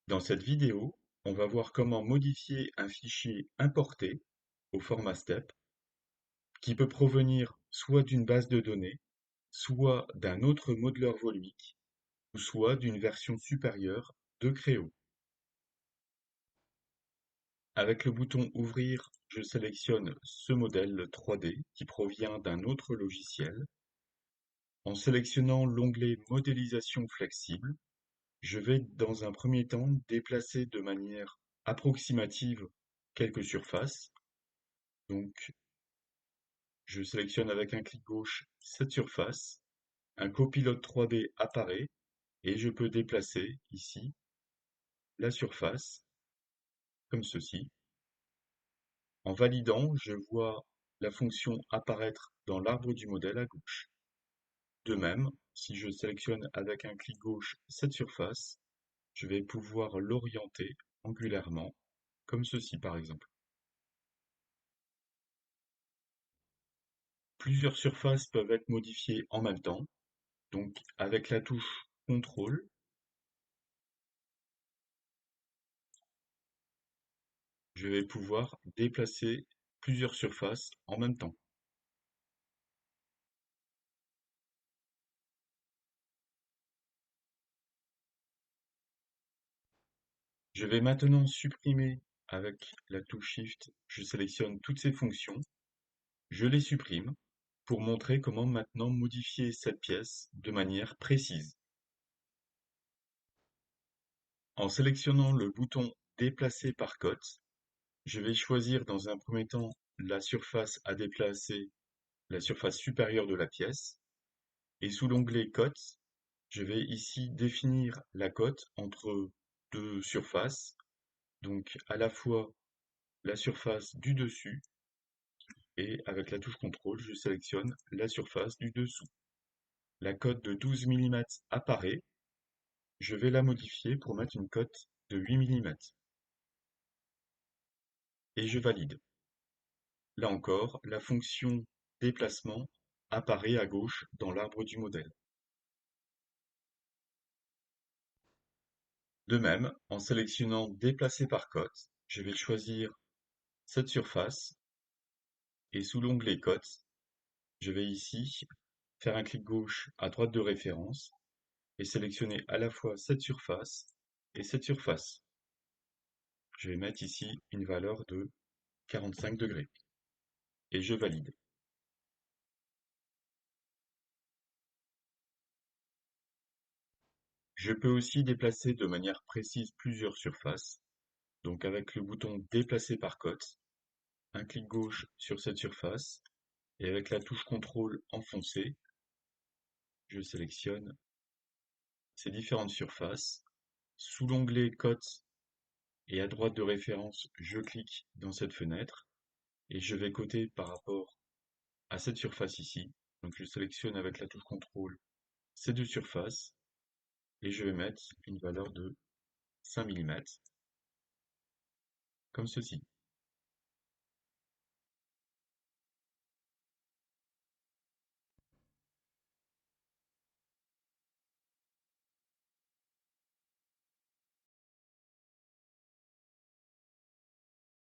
Dans cette vidéo, on va voir comment modifier un fichier importé au format STEP qui peut provenir soit d'une base de données, soit d'un autre modeleur volumique, ou soit d'une version supérieure de Creo. Avec le bouton Ouvrir, je sélectionne ce modèle 3D qui provient d'un autre logiciel. En sélectionnant l'onglet Modélisation flexible, je vais dans un premier temps déplacer de manière approximative quelques surfaces. Donc, je sélectionne avec un clic gauche cette surface, un copilote 3D apparaît et je peux déplacer ici la surface comme ceci. En validant, je vois la fonction apparaître dans l'arbre du modèle à gauche. De même, si je sélectionne avec un clic gauche cette surface, je vais pouvoir l'orienter angulairement comme ceci par exemple. Plusieurs surfaces peuvent être modifiées en même temps, donc avec la touche CTRL, je vais pouvoir déplacer plusieurs surfaces en même temps. Je vais maintenant supprimer avec la touche Shift, je sélectionne toutes ces fonctions, je les supprime pour montrer comment maintenant modifier cette pièce de manière précise. En sélectionnant le bouton Déplacer par cote, je vais choisir dans un premier temps la surface à déplacer, la surface supérieure de la pièce, et sous l'onglet Cote, je vais ici définir la cote entre deux surfaces, donc à la fois la surface du dessus et avec la touche CTRL, je sélectionne la surface du dessous. La cote de 12 mm apparaît, je vais la modifier pour mettre une cote de 8 mm et je valide. Là encore, la fonction déplacement apparaît à gauche dans l'arbre du modèle. De même, en sélectionnant Déplacer par cote, je vais choisir cette surface et sous l'onglet Cote, je vais ici faire un clic gauche à droite de référence et sélectionner à la fois cette surface et cette surface. Je vais mettre ici une valeur de 45 degrés et je valide. Je peux aussi déplacer de manière précise plusieurs surfaces. Donc avec le bouton Déplacer par cote, un clic gauche sur cette surface et avec la touche CTRL enfoncée, je sélectionne ces différentes surfaces. Sous l'onglet Cote et à droite de référence, je clique dans cette fenêtre et je vais coter par rapport à cette surface ici. Donc je sélectionne avec la touche CTRL ces deux surfaces et je vais mettre une valeur de 5 mm, comme ceci.